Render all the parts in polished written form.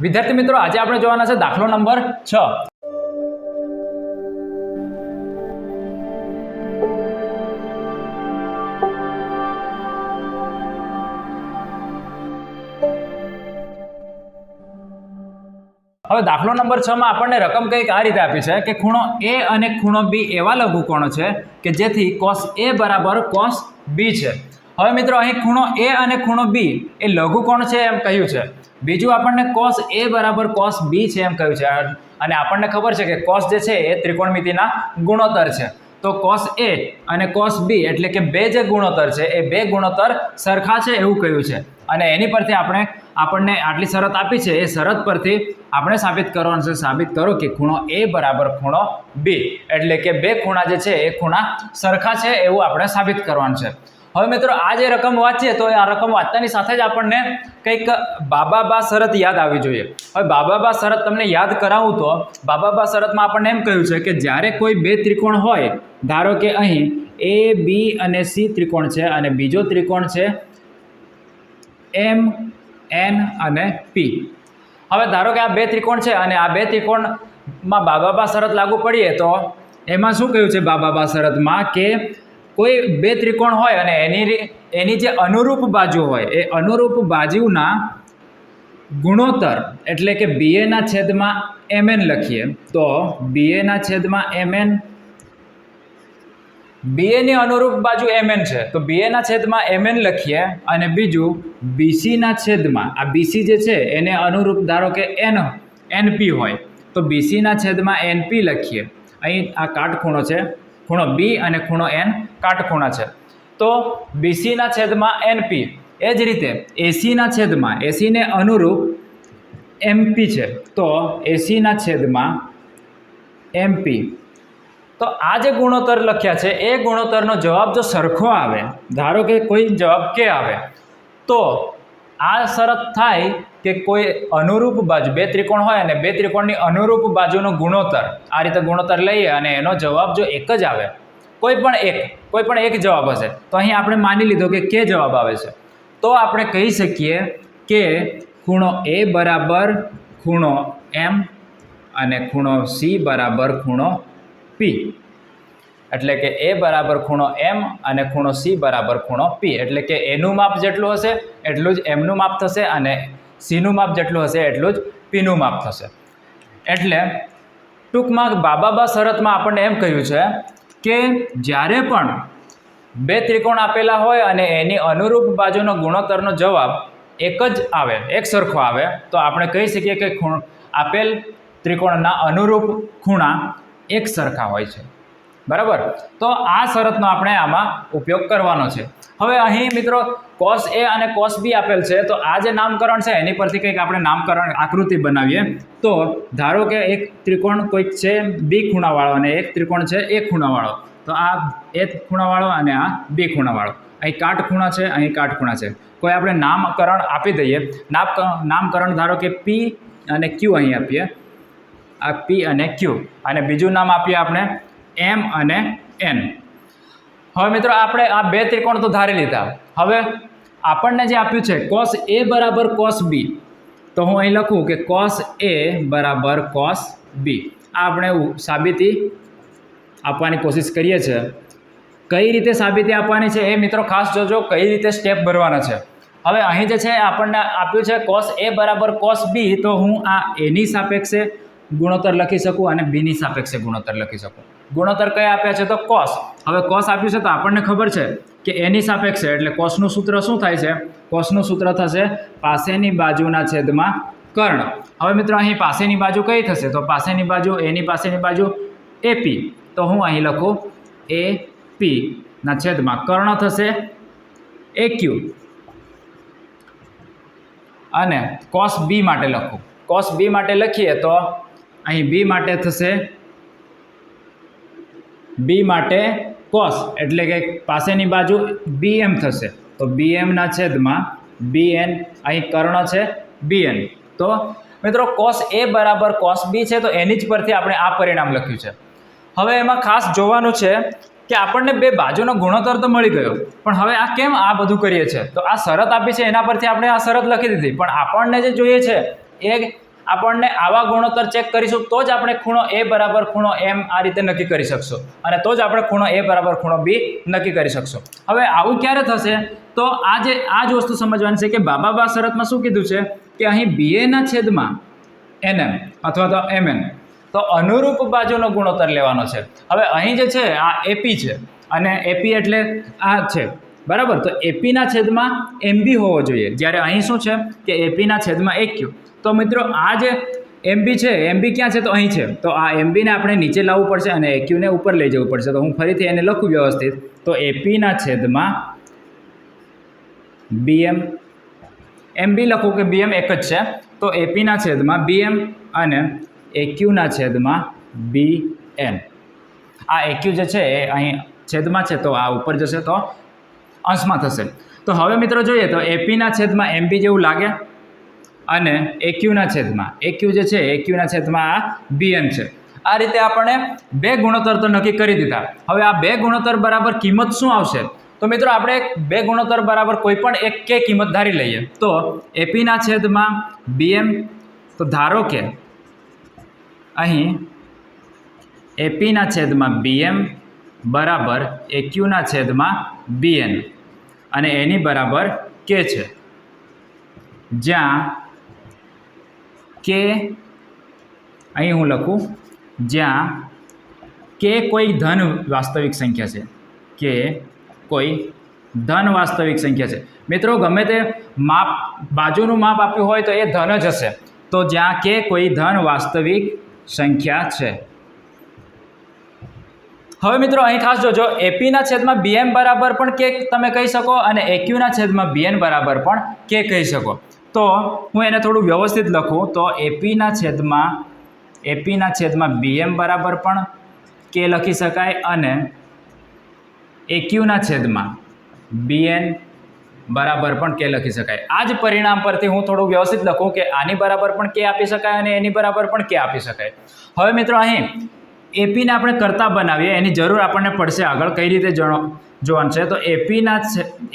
વિદ્યાર્થી મિત્રો, આજે આપણે જોવાના છે દાખલો નંબર 6। હવે દાખલો નંબર 6 માં આપણને રકમ કંઈક આ રીતે આપી છે કે ખૂણો A અને ખૂણો B એવા લઘુકોણો છે કે જેથી cos A બરાબર cos B છે। હવે મિત્રો અહીં ખૂણો A અને ખૂણો B એ લઘુકોણ છે એમ કહ્યું છે। બીજું આપણને cos A બરાબર cos B છે એમ કહ્યું છે અને આપણને ખબર છે કે cos જે છે એ ત્રિકોણમિતિના ગુણોત્તર છે। તો cos A અને cos B એટલે કે બે જે ગુણોત્તર છે એ બે ગુણોત્તર સરખા છે એવું કહ્યું છે અને એની પરથી આપણને આટલી શરત આપી છે। એ શરત પરથી આપણે સાબિત કરવાનું છે, સાબિત કરો કે ખૂણો A બરાબર ખૂણો B એટલે કે બે ખૂણા જે છે એ ખૂણા સરખા છે એવું આપણે સાબિત કરવાનું છે। હવે મિત્રો આ જે રકમ વાંચીએ તો આ રકમ વાંચતાની સાથે જ આપણને કંઈક બાબા શરત યાદ આવી જોઈએ। હવે બાબા શરત તમને યાદ કરાવું તો બાબા શરતમાં આપણને એમ કહ્યું છે કે જ્યારે કોઈ બે ત્રિકોણ હોય, ધારો કે અહીં A B અને C ત્રિકોણ છે અને બીજો ત્રિકોણ છે M N અને P। હવે ધારો કે આ બે ત્રિકોણ છે અને આ બે ત્રિકોણમાં બાબા શરત લાગુ પડીએ તો એમાં શું કહ્યું છે બાબા શરતમાં કે કોઈ બે ત્રિકોણ હોય અને એની જે અનુરૂપ બાજુ હોય એ અનુરૂપ બાજુના ગુણોત્તર એટલે કે BA ના છેદમાં MN લખીએ તો BA ના છેદમાં MN, BA ની અનુરૂપ બાજુ MN છે તો BA ના છેદમાં MN લખીએ અને બીજું BC ના છેદમાં આ BC જે છે એને અનુરૂપ ધારો કે NP હોય તો BC ના છેદમાં NP લખીએ। અહીં આ કાટખૂણો છે, ખૂણો B અને ખૂણો N કાટખૂણા છે તો BC ના છેદમાં NP। એ જ રીતે AC ના છેદમાં AC ને અનુરૂપ MP છે તો AC ના છેદમાં MP। તો આ જે ગુણોત્તર લખ્યા છે એ ગુણોત્તરનો જવાબ જો સરખો આવે, ધારો કે કોઈ જવાબ કે આવે તો આ શરત થાય કે કોઈ અનુરૂપ બાજુ બે ત્રિકોણ હોય અને બે ત્રિકોણની અનુરૂપ બાજુનો ગુણોત્તર આ રીતે ગુણોત્તર લઈએ અને એનો જવાબ જો એક જ આવે, કોઈ પણ એક જવાબ હશે તો અહીં આપણે માની લીધો કે જવાબ આવે છે તો આપણે કહી શકીએ કે ખૂણો A બરાબર ખૂણો M અને ખૂણો C બરાબર ખૂણો P એટલે કે A બરાબર ખૂણો M અને ખૂણો C બરાબર ખૂણો P એટલે કે એનું માપ જેટલું હશે એટલું જ એમનું માપ થશે અને સીનું માપ જેટલું હશે એટલું જ પીનું માપ થશે। એટલે ટૂંકમાં બાબા શરતમાં આપણને એમ કહ્યું છે કે જ્યારે પણ બે ત્રિકોણ આપેલા હોય અને એની અનુરૂપ બાજુનો ગુણોત્તરનો જવાબ એક જ આવે, એક સરખો આવે તો આપણે કહી શકીએ કે આપેલ ત્રિકોણના અનુરૂપ ખૂણા એક સરખા હોય છે, બરાબર। તો આ શરતનો આપણે આમાં ઉપયોગ કરવાનો છે। હવે અહીં મિત્રો cos A અને cos B આપેલ છે તો આ જે નામકરણ છે એની પરથી કંઈક આપણે નામકરણ આકૃતિ બનાવીએ। તો ધારો કે એક ત્રિકોણ કોઈક છે B ખૂણાવાળો અને એક ત્રિકોણ છે A ખૂણાવાળો, તો આ A ખૂણાવાળો અને આ B ખૂણાવાળો, અહીં કાટખૂણા છે, અહીં કાટખૂણા છે, કોઈ આપણે નામકરણ આપી દઈએ। નામકરણ ધારો કે P અને Q અહીં આપીએ, આ P અને Q અને બીજું નામ આપીએ આપણે M અને N। હવે મિત્રો આપણે આ બે ત્રિકોણ તો ધારી લીધા। હવે આપણને જે આપ્યું છે cos A બરાબર cos B તો હું અહીં લખું કે cos A બરાબર cos B। આ આપણે સાબિતી આપવાની કોશિશ કરીએ છીએ। કઈ રીતે સાબિતી આપવાની છે એ મિત્રો ખાસ જોજો, કઈ રીતે સ્ટેપ ભરવાના છે। હવે અહીં જે છે આપણને આપ્યું છે cos A બરાબર cos B તો હું આ એની સાપેક્ષે ગુણોત્તર લખી શકું અને બીની સાપેક્ષે ગુણોત્તર લખી શકું। ગુણોત્તર કયા આપ્યા છે તો cos। હવે cos આપ્યું છે તો આપણને ખબર છે કે એની સાપેક્ષે એટલે cosનું સૂત્ર શું થાય છે, cosનું સૂત્ર થશે પાસેની બાજુના છેદમાં કર્ણ। હવે મિત્રો અહીં પાસેની બાજુ કઈ થશે તો પાસેની બાજુ એની પાસેની બાજુ AP તો હું અહીં લખું AP ના છેદમાં કર્ણ થશે AQ અને cos B માટે લખું, cos B માટે લખીએ તો અહીં B માટે થશે B માટે cos એટલે કે પાસેની બાજુ BM થશે તો BM ના છેદમાં BN, અહીં કર્ણ છે BN। તો મિત્રો cos A બરાબર cos B છે તો એની જ પરથી આપણે આ પરિણામ લખ્યું છે। હવે એમાં ખાસ જોવાનું છે કે આપણને બે બાજુનો ગુણોત્તર તો મળી ગયો પણ હવે આ કેમ આ બધું કરીએ છીએ તો આ શરત આપી છે એના પરથી આપણે આ શરત લખી દીધી પણ આપણને જે જોઈએ છે એ આપણને આવા ગુણોત્તર ચેક કરીશું તો જ આપણે ખૂણો A બરાબર ખૂણો M આ રીતે નક્કી કરી શકશું અને તો જ આપણે ખૂણો A બરાબર ખૂણો B નક્કી કરી શકશું. હવે આવું ક્યારે થશે તો આ જ વસ્તુ સમજવાની છે કે બાબા શરતમાં શું કીધું છે કે અહીં BA ના છેદમાં NM અથવા તો MN તો અનુરૂપ બાજુનો ગુણોત્તર લેવાનો છે. હવે અહીં જે છે આ AP છે અને AP એટલે આ છે બરાબર, તો AP ના છેદમાં MB હોવો જોઈએ, જ્યારે અહીં શું છે કે AP ના છેદમાં AQ. તો મિત્રો આ જે MB છે, MB ક્યાં છે તો અહીં છે, તો આ MB ને આપણે નીચે લાવવું પડશે અને AQ ને ઉપર લઈ જવું પડશે. તો હું ફરીથી એને લખું વ્યવસ્થિત, તો AP ના છેદમાં BM, MB લખું કે BM એક જ છે, તો AP ના છેદમાં BM અને AQ ના છેદમાં BN. આ AQ જે છે એ અહીં છેદમાં છે તો આ ઉપર જશે તો અંશમાં થશે. તો હવે મિત્રો જોઈએ તો AP ના છેદમાં MB જેવું લાગે અને AQ ના છેદમાં AQ જે છે AQ ના છેદમાં આ BN છે. આ રીતે આપણે બે ગુણોત્તર તો નક્કી કરી દીધા. હવે આ બે ગુણોત્તર બરાબર કિંમત શું આવશે તો મિત્રો આપણે બે ગુણોત્તર બરાબર કોઈ પણ એક કે કિંમત ધારી લઈએ. તો AP ના છેદમાં BM, તો ધારો કે અહીં AP ના છેદમાં BM બરાબર AQ ના છેદમાં BN અને એની બરાબર K છે, જ્યાં K અહીં હું લખું જ્યાં K કોઈ ધન વાસ્તવિક સંખ્યા છે, કે કોઈ ધન વાસ્તવિક સંખ્યા છે. મિત્રો ગમે તે માપ બાજુનું માપ આપ્યું હોય તો એ ધન જ હશે, તો જ્યાં K કોઈ ધન વાસ્તવિક સંખ્યા છે. હવે મિત્રો અહીં ખાસ જોજો, AP ના છેદમાં BM બરાબર પણ K તમે કહી શકો અને AQ ના છેદમાં BN બરાબર પણ K કહી શકો. તો હું એને થોડું વ્યવસ્થિત લખું તો AP ના છેદમાં BM બરાબર પણ K લખી શકાય અને AQ ના છેદમાં BN બરાબર પણ K લખી શકાય. આ જ પરિણામ પરથી હું થોડું વ્યવસ્થિત લખું કે આની બરાબર પણ K આપી શકાય અને એની બરાબર પણ K આપી શકાય. હવે મિત્રો અહીં AP ને આપણે કરતા બનાવીએ, એની જરૂર આપણને પડશે આગળ કઈ રીતે જોવાનું છે. તો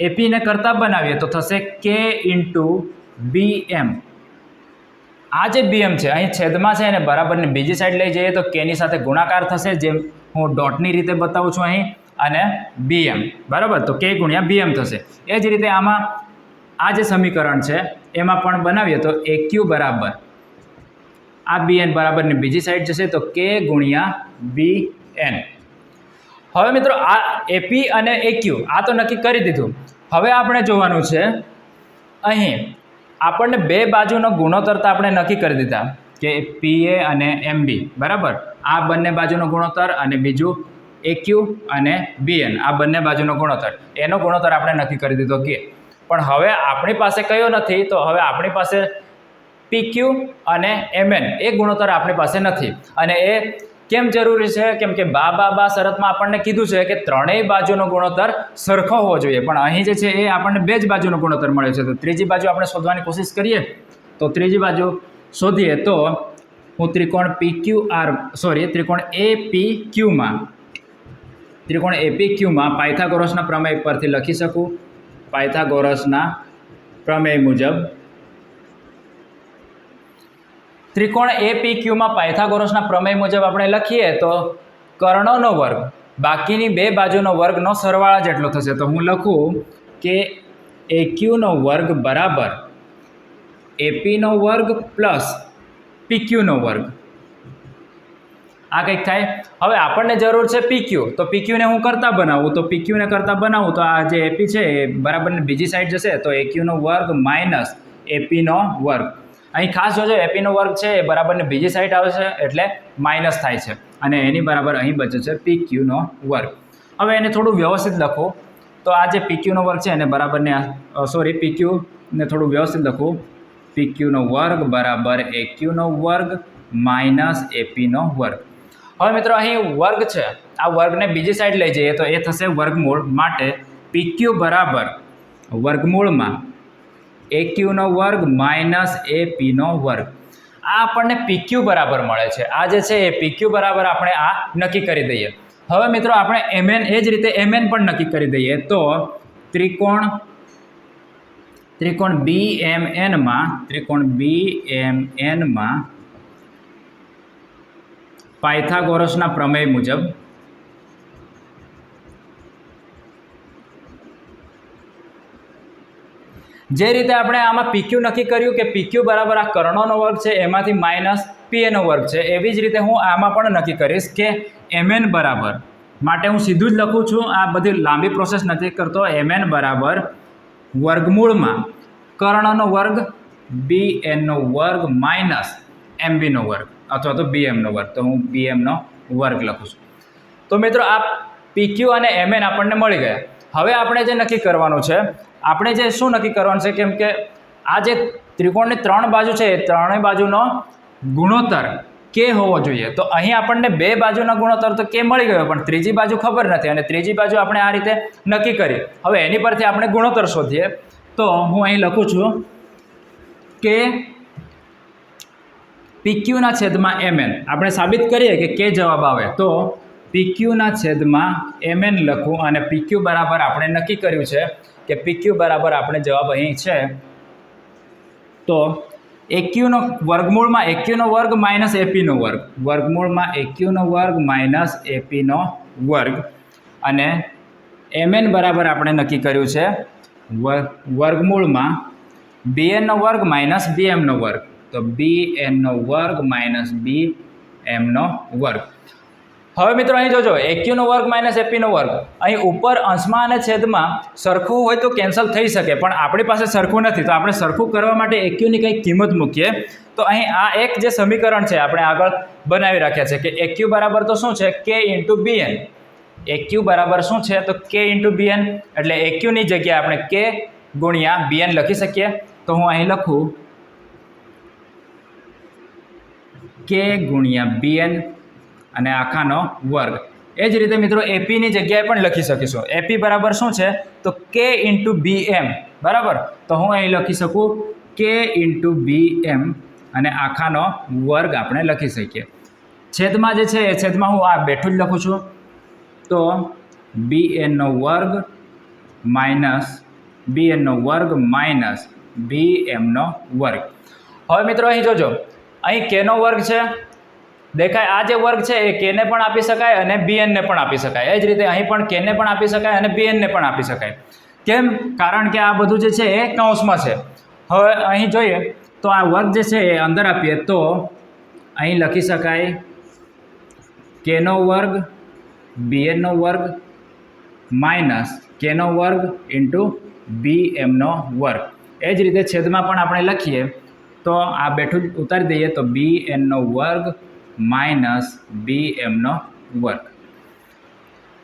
AP ને કરતા બનાવીએ તો થશે K ઇન્ટુ BM. આ જે BM છે અહીં છેદમાં છે અને બરાબરની બીજી સાઈડ લઈ જઈએ તો K ની સાથે ગુણાકાર થશે, જેમ હું ડોટની રીતે બતાવું છું અહીં, અને BM બરાબર, તો K ગુણ્યા BM થશે. એ જ રીતે આમાં આ જે સમીકરણ છે એમાં પણ બનાવીએ તો AQ બરાબર આ BN બરાબરની બીજી સાઈડ જશે તો K ગુણ્યા BN. હવે મિત્રો આ AP અને AQ આ તો નક્કી કરી દીધું. હવે આપણે જોવાનું છે અહીં આપણને બે બાજુનો ગુણોત્તર તો આપણે નક્કી કરી દીધા કે PA અને MB બરાબર, આ બંને બાજુનો ગુણોત્તર અને બીજું AQ અને BN આ બંને બાજુનો ગુણોત્તર, એનો ગુણોત્તર આપણે નક્કી કરી દીધો કે. પણ હવે આપણી પાસે કયો નથી, તો હવે આપણી પાસે PQ અને MN એ ગુણોત્તર આપણી પાસે નથી. અને એ કેમ જરૂરી છે? કેમ કે બા શરતમાં આપણને કીધું છે કે ત્રણેય બાજુનો ગુણોત્તર સરખો હોવો જોઈએ, પણ અહીં જે છે એ આપણને બે જ બાજુનો ગુણોત્તર મળે છે. તો ત્રીજી બાજુ આપણે શોધવાની કોશિશ કરીએ તો ત્રીજી બાજુ શોધીએ તો હું ત્રિકોણ APQમાં પાયથાગોરસના પ્રમેય પરથી લખી શકું. પાયથાગોરસના પ્રમેય મુજબ ત્રિકોણ APQમાં પાયથાગોરસના પ્રમેય મુજબ આપણે લખીએ તો કર્ણનો વર્ગ બાકીની બે બાજુનો વર્ગનો સરવાળા જેટલો થશે. તો હું લખું કે AQનો વર્ગ બરાબર APનો વર્ગ પ્લસ PQનો વર્ગ. આ કંઈક થાય. હવે આપણને જરૂર છે PQ, તો PQ ને હું કરતા બનાવું, તો PQ ને કરતા બનાવું તો આ જે AP છે એ બરાબરની બીજી સાઈડ જશે તો AQનો વર્ગ માઇનસ APનો વર્ગ. અહીં ખાસ જોજો APનો વર્ગ છે એ બરાબરની બીજી સાઈડ આવે છે એટલે માઇનસ થાય છે અને એની બરાબર અહીં બચે છે PQનો વર્ગ. હવે એને થોડું વ્યવસ્થિત લખો તો આ જે PQનો વર્ગ છે એને બરાબરને PQ ને થોડું વ્યવસ્થિત લખું, PQનો વર્ગ બરાબર AQનો વર્ગ માઇનસ APનો વર્ગ. હવે મિત્રો અહીં વર્ગ છે, આ વર્ગને બીજી સાઈડ લઈ જઈએ તો એ થશે વર્ગમૂળ, માટે PQ બરાબર વર્ગમૂળમાં AQનો વર્ગ માઇનસ APનો વર્ગ. આ આપણને PQ બરાબર મળે છે. આ જે છે એ PQ બરાબર આપણે આ નક્કી કરી દઈએ. હવે મિત્રો આપણે MN એ જ રીતે MN પણ નક્કી કરી દઈએ. તો ત્રિકોણ ત્રિકોણ BMN માં પાયથાગોરસના પ્રમેય મુજબ જે રીતે આપણે આમાં PQ નક્કી કર્યું કે PQ બરાબર આ કર્ણોનો વર્ગ છે એમાંથી માઇનસ PA નો વર્ગ છે, એવી જ રીતે હું આમાં પણ નક્કી કરીશ કે MN બરાબર, માટે હું સીધું જ લખું છું, આ બધી લાંબી પ્રોસેસ નથી કરતો. MN બરાબર વર્ગમૂળમાં કર્ણનો વર્ગ BN નો વર્ગ માઇનસ MB નો વર્ગ અથવા તો BM નો વર્ગ, તો હું BM નો વર્ગ લખું છું. તો મિત્રો આ PQ અને MN આપણને મળી ગયા. હવે આપણે જે નક્કી કરવાનું છે, આપણે જે શું નક્કી કરવાનું છે, કેમ કે આ જે ત્રિકોણની 3 બાજુ છે એ ત્રણેય બાજુનો ગુણોત્તર કે હોવો જોઈએ. તો અહીં આપણને 2 બાજુના ગુણોત્તર તો કે મળી ગયો, પણ ત્રીજી બાજુ ખબર નથી અને ત્રીજી બાજુ આપણે આ રીતે નક્કી કરી. હવે એની પરથી આપણે ગુણોત્તર શોધીએ. તો હું અહીં લખું છું કે PQ ના છેદમાં MN, આપણે સાબિત કરીએ કે કે જવાબ આવે તો PQ ના છેદમાં MN લખું અને PQ બરાબર આપણે નક્કી કર્યું છે કે PQ બરાબર આપણે જવાબ અહીં છે તો AQ નો વર્ગમૂળમાં AQ નો વર્ગ માઇનસ AP નો વર્ગ, વર્ગમૂળમાં AQ નો વર્ગ માઇનસ AP નો વર્ગ, અને MN બરાબર આપણે નક્કી કર્યું છે વર્ગમૂળમાં BN નો વર્ગ માઇનસ BM નો વર્ગ, તો BN નો વર્ગ માઇનસ BM નો વર્ગ. હવે મિત્રો અહીં જોજો AQ નો વર્ગ માઇનસ AP નો વર્ગ, અહીં ઉપર અંશમાં અને છેદમાં સરખું હોય તો કેન્સલ થઈ શકે, પણ આપણી પાસે સરખું નથી, તો આપણે સરખું કરવા માટે AQ ની કંઈક કિંમત મૂકીએ. તો અહીં આ એક જે સમીકરણ છે આપણે આગળ બનાવી રાખ્યા છે કે AQ બરાબર તો શું છે, K ઇન્ટુ BN. AQ બરાબર શું છે તો K ઇન્ટુ BN, એટલે AQ ની જગ્યાએ આપણે K ગુણ્યા BN લખી શકીએ. તો હું અહીં લખું K ગુણ્યા BN અને આખાનો વર્ગ. એ જ રીતે મિત્રો AP ની જગ્યાએ પણ લખી શકીશું. AP બરાબર શું છે તો K ઇન્ટુ BM બરાબર, તો હું અહીં લખી શકું K ઇન્ટુ BM અને આખાનો વર્ગ આપણે લખી શકીએ. છેદમાં જે છે એ છેદમાં હું આ બેઠું જ લખું છું, તો BN નો વર્ગ માઇનસ BN નો વર્ગ માઇનસ BM નો વર્ગ. હવે મિત્રો અહીં જોજો, અહીં K નો વર્ગ છે દેખાય, આ જે વર્ગ છે એ K ને પણ આપી શકાય અને BN ને પણ આપી શકાય. એ જ રીતે અહીં પણ K ને પણ આપી શકાય અને BN ને પણ આપી શકાય. કેમ? કારણ કે આ બધું જે છે એ કૌંસમાં છે. હવે અહીં જોઈએ તો આ વર્ગ જે છે એ અંદર આપીએ તો અહીં લખી શકાય K નો વર્ગ BN નો વર્ગ માઇનસ K નો વર્ગ ઇન્ટુ BM નો વર્ગ. એ જ રીતે છેદમાં પણ આપણે લખીએ તો આ બેઠું જ ઉતારી દઈએ તો BN નો વર્ગ માઇનસ BM નો વર્ગ.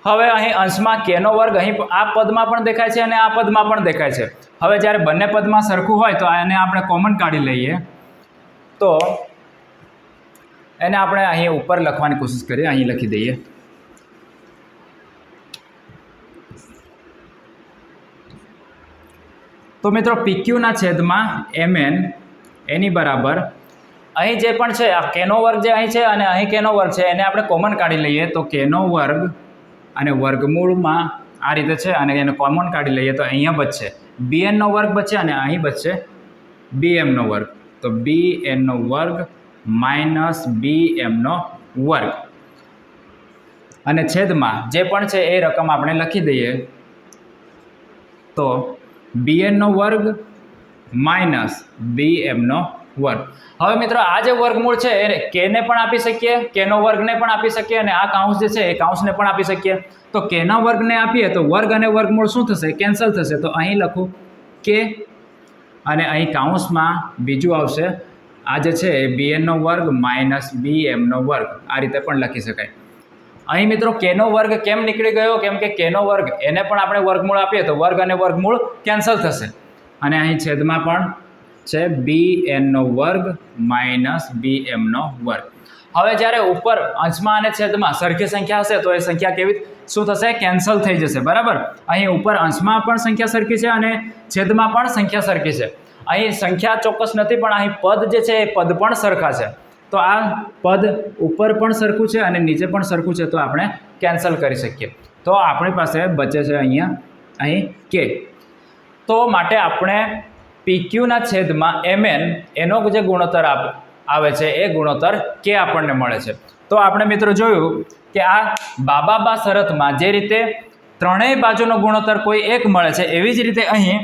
હવે અહીં અંશમાં K નો વર્ગ અહીં આ પદમાં પણ દેખાય છે અને આ પદમાં પણ દેખાય છે. હવે જ્યારે બંને પદમાં સરખું હોય તો એને આપણે કોમન કાઢી લઈએ, તો એને આપણે અહીં ઉપર લખવાની કોશિશ કરીએ, અહીં લખી દઈએ. તો મિત્રો PQ ના છેદમાં MN એની બરાબર અહીં જે પણ છે આ K નો વર્ગ જે અહીં છે અને અહીં K નો વર્ગ છે એને આપણે કોમન કાઢી લઈએ, તો K નો વર્ગ અને વર્ગમૂળમાં આ રીતે છે અને એને કોમન કાઢી લઈએ તો અહીંયા બચશે BN નો વર્ગ બચશે અને અહીં બચશે BM નો વર્ગ, તો BN નો વર્ગ માઇનસ BM નો વર્ગ, અને છેદમાં જે પણ છે એ રકમ આપણે લખી દઈએ તો BN નો વર્ગ માઇનસ BM નો વર્ગ. હવે મિત્રો આ જે વર્ગમૂળ છે એ K ને પણ આપી શકીએ, K નો વર્ગને પણ આપી શકીએ અને આ કૌંસ જે છે એ કૌંસને પણ આપી શકીએ. તો K ના વર્ગને આપીએ તો વર્ગ અને વર્ગમૂળ શું થશે, કેન્સલ થશે. તો અહીં લખું K અને અહીં કૌંસમાં બીજું આવશે આ જે છે એ BN નો વર્ગ માઇનસ BM નો વર્ગ, આ રીતે પણ લખી શકાય. અહીં મિત્રો K નો વર્ગ કેમ નીકળી ગયો, કેમ કે K નો વર્ગ એને પણ આપણે વર્ગમૂળ આપીએ તો વર્ગ અને વર્ગમૂળ કેન્સલ થશે, અને અહીં છેદમાં પણ છે BN નો વર્ગ માઇનસ BM નો વર્ગ. હવે જ્યારે ઉપર અંશમાં અને છેદમાં સરખી સંખ્યા હશે તો એ સંખ્યા કેવી શું થશે, કેન્સલ થઈ જશે બરાબર. અહીં ઉપર અંશમાં પણ સંખ્યા સરખી છે અને છેદમાં પણ સંખ્યા સરખી છે. અહીં સંખ્યા ચોક્કસ નથી પણ અહીં પદ જે છે એ પદ પણ સરખા છે, તો આ પદ ઉપર પણ સરખું છે અને નીચે પણ સરખું છે, તો આપણે કેન્સલ કરી શકીએ. તો આપણી પાસે બચે છે અહીં K. તો માટે આપણે PQ ના છેદમાં MN એનો જે ગુણોત્તર આવે છે એ ગુણોત્તર K આપણને મળે છે. તો આપણે મિત્રો જોયું કે આ બાબા શરતમાં જે રીતે ત્રણેય બાજુનો ગુણોત્તર કોઈ એક મળે છે, એવી જ રીતે અહીં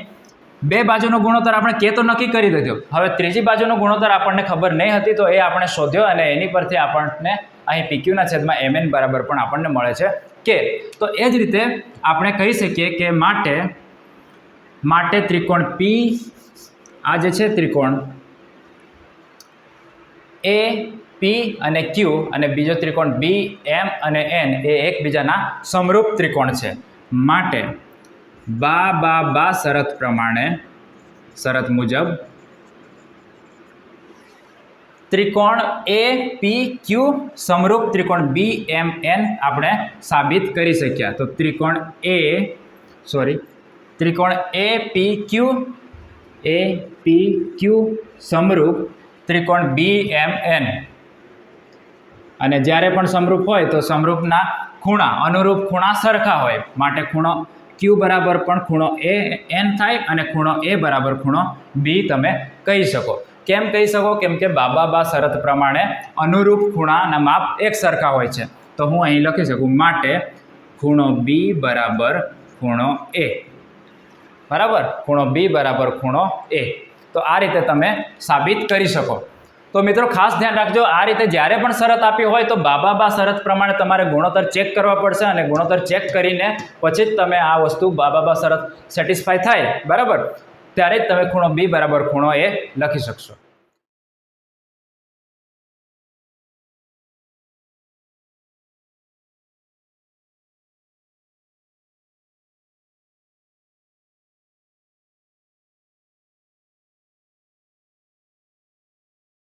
બે બાજુનો ગુણોત્તર આપણે K તો નક્કી કરી દીધો. હવે ત્રીજી બાજુનો ગુણોત્તર આપણને ખબર નહીં હતી, તો એ આપણે શોધ્યો અને એની પરથી આપણને અહીં PQ ના છેદમાં MN બરાબર પણ આપણને મળે છે K. તો એ જ રીતે આપણે કહી શકીએ કે માટે ત્રિકોણ P, આ જે છે ત્રિકોણ A, P અને Q, અને બીજો ત્રિકોણ B, M અને N એ એકબીજાના સમરૂપ ત્રિકોણ છે. માટે બા શરત પ્રમાણે, શરત મુજબ ત્રિકોણ A, P, Q સમરૂપ ત્રિકોણ B, M, N આપણે સાબિત કરી શક્યા. તો ત્રિકોણ A, P, Q સમરૂપ ત્રિકોણ B, M, N. અને જ્યારે પણ સમરૂપ હોય તો સમરૂપના ખૂણા, અનુરૂપ ખૂણા સરખા હોય, માટે ખૂણો Q બરાબર પણ ખૂણો AN થાય અને ખૂણો A બરાબર ખૂણો B તમે કહી શકો. કેમ કહી શકો? કેમ કે બા શરત પ્રમાણે અનુરૂપ ખૂણાના માપ એક સરખા હોય છે. તો હું અહીં લખી શકું માટે ખૂણો B બરાબર ખૂણો A, બરાબર, ખૂણો B બરાબર ખૂણો A. તો આ રીતે તમે સાબિત કરી શકો. તો મિત્રો ખાસ ધ્યાન રાખજો, આ રીતે જ્યારે પણ શરત આપી હોય તો બા શરત પ્રમાણે તમારે ગુણોત્તર ચેક કરવા પડશે, અને ગુણોત્તર ચેક કરીને પછી જ તમે આ વસ્તુ બા શરત સેટિસ્ફાય થાય, બરાબર, ત્યારે જ તમે ખૂણો B બરાબર ખૂણો A લખી શકશો.